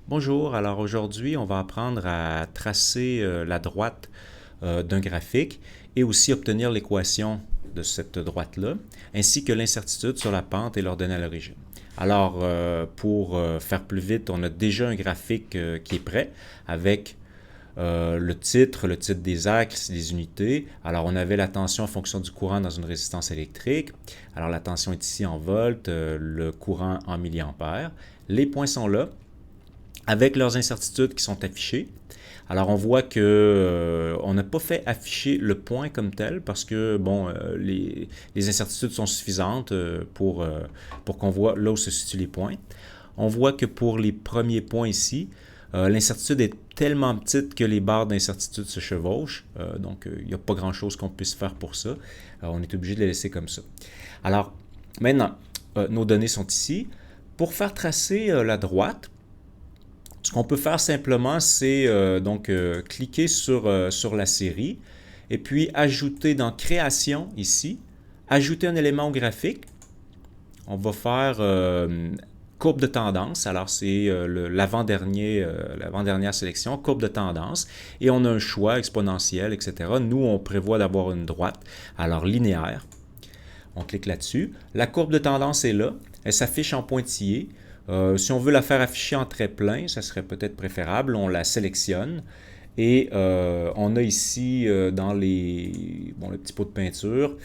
Bonjour, alors aujourd'hui on va apprendre à tracer la droite d'un graphique et aussi obtenir l'équation de cette droite-là, ainsi que l'incertitude sur la pente et l'ordonnée à l'origine. Alors pour faire plus vite, on a déjà un graphique qui est prêt avec le titre des axes, des unités. Alors on avait la tension en fonction du courant dans une résistance électrique. Alors la tension est ici en volts, le courant en milliampères. Les points sont là, avec leurs incertitudes qui sont affichées. Alors on voit que on n'a pas fait afficher le point comme tel parce que bon, les incertitudes sont suffisantes pour qu'on voit là où se situent les points. On voit que pour les premiers points ici, l'incertitude est tellement petite que les barres d'incertitude se chevauchent. Donc il n'y a pas grand-chose qu'on puisse faire pour ça. On est obligé de les laisser comme ça. Alors maintenant, nos données sont ici. Pour faire tracer la droite, ce qu'on peut faire simplement, c'est cliquer sur la série et puis ajouter dans Création ici, ajouter un élément au graphique. On va faire courbe de tendance. Alors, c'est l'avant-dernière sélection, courbe de tendance. Et on a un choix exponentiel, etc. Nous, on prévoit d'avoir une droite, alors linéaire. On clique là-dessus. La courbe de tendance est là. Elle s'affiche en pointillé. Si on veut la faire afficher en trait plein, ça serait peut-être préférable. On la sélectionne et on a ici dans le petit pot de peinture,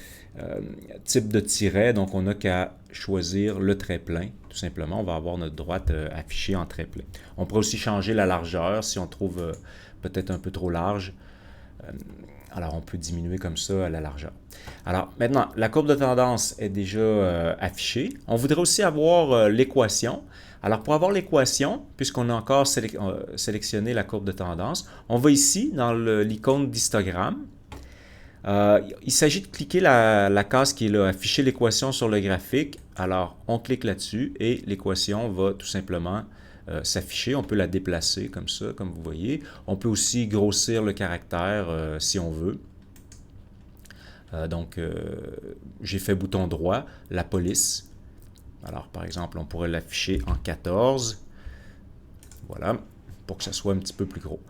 type de tiret, donc on n'a qu'à choisir le trait plein, tout simplement. On va avoir notre droite affichée en trait plein. On pourrait aussi changer la largeur si on trouve peut-être un peu trop large. Alors, on peut diminuer comme ça la largeur. Alors, maintenant, la courbe de tendance est déjà affichée. On voudrait aussi avoir l'équation. Alors, pour avoir l'équation, puisqu'on a encore sélectionné la courbe de tendance, on va ici dans l'icône d'histogramme. Il s'agit de cliquer la case qui est là, afficher l'équation sur le graphique. Alors, on clique là-dessus et l'équation va tout simplement s'afficher. On peut la déplacer comme ça, comme vous voyez. On peut aussi grossir le caractère si on veut. J'ai fait bouton droit, la police. Alors, par exemple, on pourrait l'afficher en 14. Voilà, pour que ça soit un petit peu plus gros.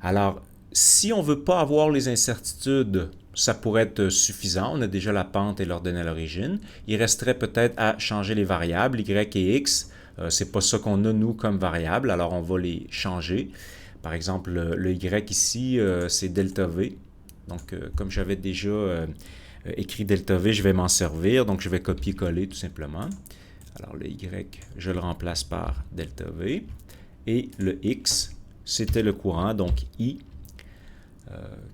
Alors, si on ne veut pas avoir les incertitudes, ça pourrait être suffisant. On a déjà la pente et l'ordonnée à l'origine. Il resterait peut-être à changer les variables, y et x. Ce n'est pas ça qu'on a, nous, comme variable. Alors, on va les changer. Par exemple, le y ici, c'est delta v. Donc, comme j'avais déjà écrit delta v, je vais m'en servir. Donc, je vais copier-coller tout simplement. Alors, le y, je le remplace par delta v. Et le x, c'était le courant, donc I,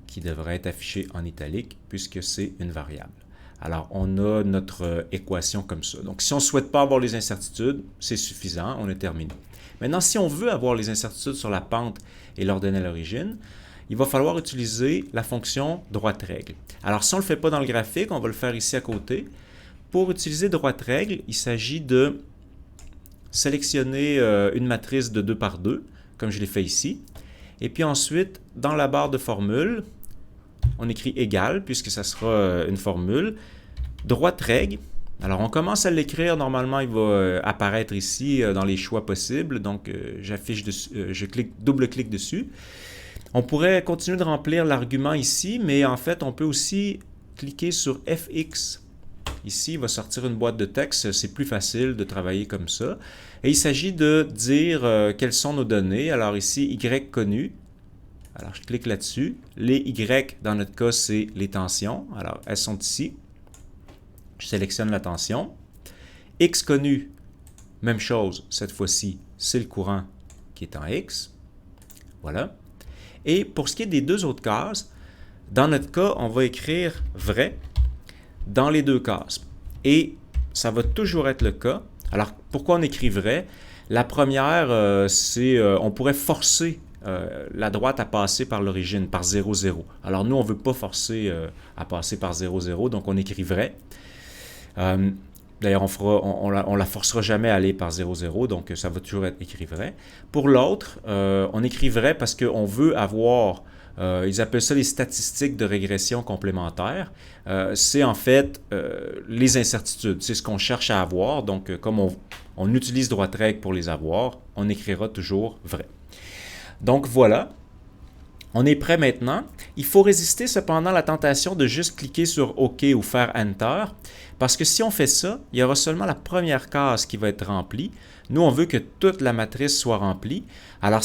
qui devrait être affiché en italique puisque c'est une variable. Alors, on a notre équation comme ça. Donc, si on ne souhaite pas avoir les incertitudes, c'est suffisant, on est terminé. Maintenant, si on veut avoir les incertitudes sur la pente et l'ordonnée à l'origine, il va falloir utiliser la fonction droite règle. Alors, si on ne le fait pas dans le graphique, on va le faire ici à côté. Pour utiliser droite règle, il s'agit de sélectionner une matrice de 2 par 2, comme je l'ai fait ici. Et puis ensuite, dans la barre de formule, on écrit égal, puisque ça sera une formule. Droite règle. Alors, on commence à l'écrire. Normalement, il va apparaître ici dans les choix possibles. Donc, double-clic dessus. On pourrait continuer de remplir l'argument ici, mais en fait, on peut aussi cliquer sur FX. Ici, il va sortir une boîte de texte. C'est plus facile de travailler comme ça. Et il s'agit de dire quelles sont nos données. Alors ici, Y connu. Alors, je clique là-dessus. Les Y, dans notre cas, c'est les tensions. Alors, elles sont ici. Je sélectionne la tension. X connu, même chose. Cette fois-ci, c'est le courant qui est en X. Voilà. Et pour ce qui est des deux autres cases, dans notre cas, on va écrire vrai dans les deux cases. Et ça va toujours être le cas. Alors, pourquoi on écrit vrai? La première, c'est on pourrait forcer la droite à passer par l'origine, par 0, 0. Alors, nous, on ne veut pas forcer à passer par 0, 0, donc on écrit vrai. D'ailleurs, on la forcera jamais à aller par 0, 0, donc ça va toujours être écrit vrai. Pour l'autre, on écrit vrai parce qu'on veut avoir Ils appellent ça les statistiques de régression complémentaire. C'est en fait les incertitudes. C'est ce qu'on cherche à avoir. Donc, comme on utilise droite règle pour les avoir, on écrira toujours vrai. Donc, voilà. On est prêt maintenant. Il faut résister cependant à la tentation de juste cliquer sur OK ou faire Enter, parce que si on fait ça, il y aura seulement la première case qui va être remplie. Nous, on veut que toute la matrice soit remplie. Alors,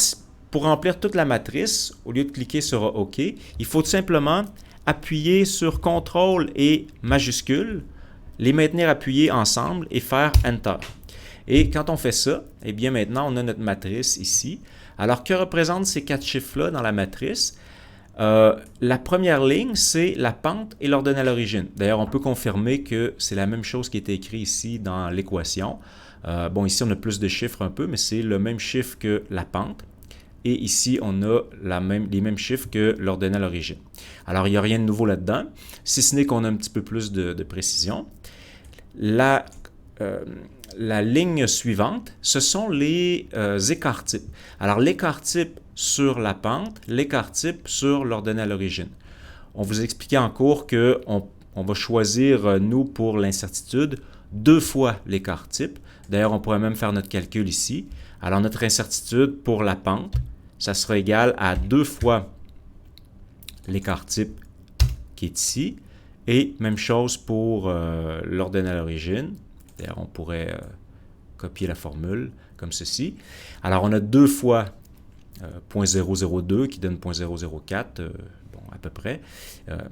pour remplir toute la matrice, au lieu de cliquer sur OK, il faut tout simplement appuyer sur CTRL et majuscule, les maintenir appuyés ensemble et faire Enter. Et quand on fait ça, eh bien maintenant, on a notre matrice ici. Alors, que représentent ces 4 chiffres-là dans la matrice? La première ligne, c'est la pente et l'ordonnée à l'origine. D'ailleurs, on peut confirmer que c'est la même chose qui est écrit ici dans l'équation. Bon, ici, on a plus de chiffres un peu, mais c'est le même chiffre que la pente. Et ici, on a les mêmes chiffres que l'ordonnée à l'origine. Alors, il n'y a rien de nouveau là-dedans, si ce n'est qu'on a un petit peu plus de précision. La ligne suivante, ce sont les écarts-types. Alors, l'écart-type sur la pente, l'écart-type sur l'ordonnée à l'origine. On vous expliquait en cours qu'on va choisir, nous, pour l'incertitude, 2 fois l'écart-type. D'ailleurs, on pourrait même faire notre calcul ici. Alors, notre incertitude pour la pente, ça sera égal à 2 fois l'écart-type qui est ici. Et même chose pour l'ordonnée à l'origine. D'ailleurs, on pourrait copier la formule comme ceci. Alors, on a 2 fois 0.002 qui donne 0.004, bon, à peu près.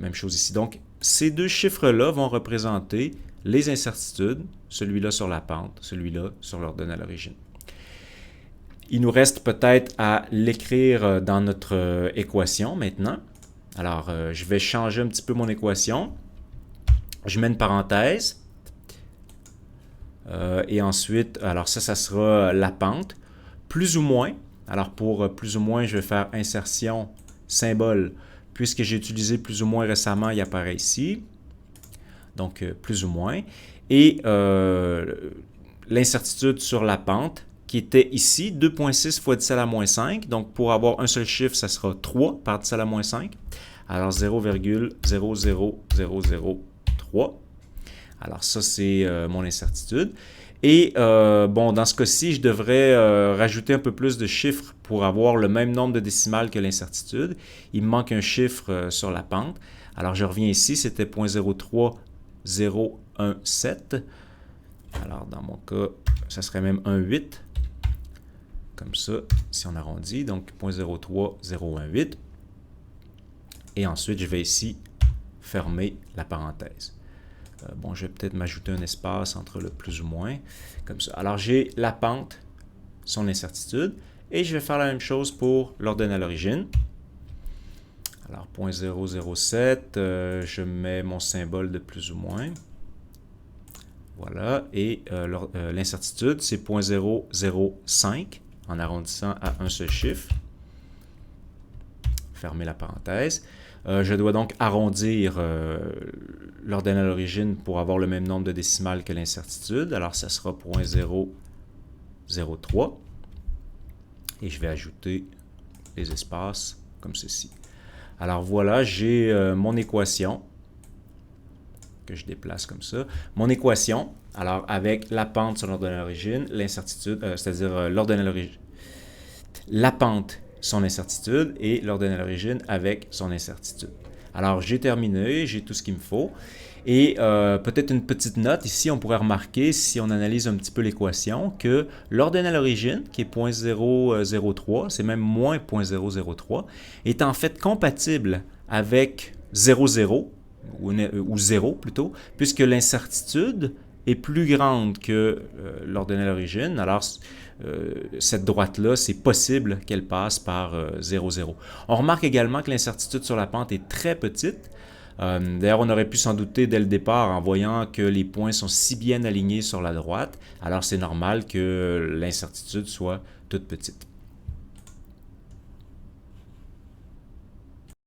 Même chose ici. Donc, ces 2 chiffres-là vont représenter les incertitudes, celui-là sur la pente, celui-là sur l'ordonnée à l'origine. Il nous reste peut-être à l'écrire dans notre équation maintenant. Alors, je vais changer un petit peu mon équation. Je mets une parenthèse. Et ensuite, alors ça sera la pente. Plus ou moins. Alors, pour plus ou moins, je vais faire insertion symbole. Puisque j'ai utilisé plus ou moins récemment, il apparaît ici. Donc, plus ou moins. Et l'incertitude sur la pente, qui était ici, 2.6 fois 10 à la moins 5. Donc, pour avoir un seul chiffre, ça sera 3 par 10 à la moins 5. Alors, 0,00003. Alors, ça, c'est mon incertitude. Et, bon, dans ce cas-ci, je devrais rajouter un peu plus de chiffres pour avoir le même nombre de décimales que l'incertitude. Il me manque un chiffre sur la pente. Alors, je reviens ici, c'était 0.03017. Alors, dans mon cas, ça serait même 1,8. Comme ça, si on arrondit, donc 0.03018. Et ensuite, je vais ici fermer la parenthèse. Bon, je vais peut-être m'ajouter un espace entre le plus ou moins, comme ça. Alors, j'ai la pente, son incertitude, et je vais faire la même chose pour l'ordonnée à l'origine. Alors, 0.007, je mets mon symbole de plus ou moins. Voilà, et l'incertitude, c'est 0.005, en arrondissant à un seul chiffre. Fermer la parenthèse. Je dois donc arrondir l'ordonnée à l'origine pour avoir le même nombre de décimales que l'incertitude. Alors, ça sera 0.003. Et je vais ajouter les espaces comme ceci. Alors, voilà, j'ai mon équation que je déplace comme ça. Mon équation, alors avec la pente sur l'ordonnée à l'origine, l'incertitude, c'est-à-dire l'ordonnée à l'origine, la pente, son incertitude, et l'ordonnée à l'origine avec son incertitude. Alors, j'ai terminé, j'ai tout ce qu'il me faut. Et peut-être une petite note, ici, on pourrait remarquer, si on analyse un petit peu l'équation, que l'ordonnée à l'origine, qui est 0.003, c'est même moins 0.003, est en fait compatible avec 0,0, ou 0 plutôt, puisque l'incertitude est plus grande que l'ordonnée à l'origine. Alors, cette droite-là, c'est possible qu'elle passe par 0,0. On remarque également que l'incertitude sur la pente est très petite. D'ailleurs, on aurait pu s'en douter dès le départ en voyant que les points sont si bien alignés sur la droite. Alors, c'est normal que l'incertitude soit toute petite.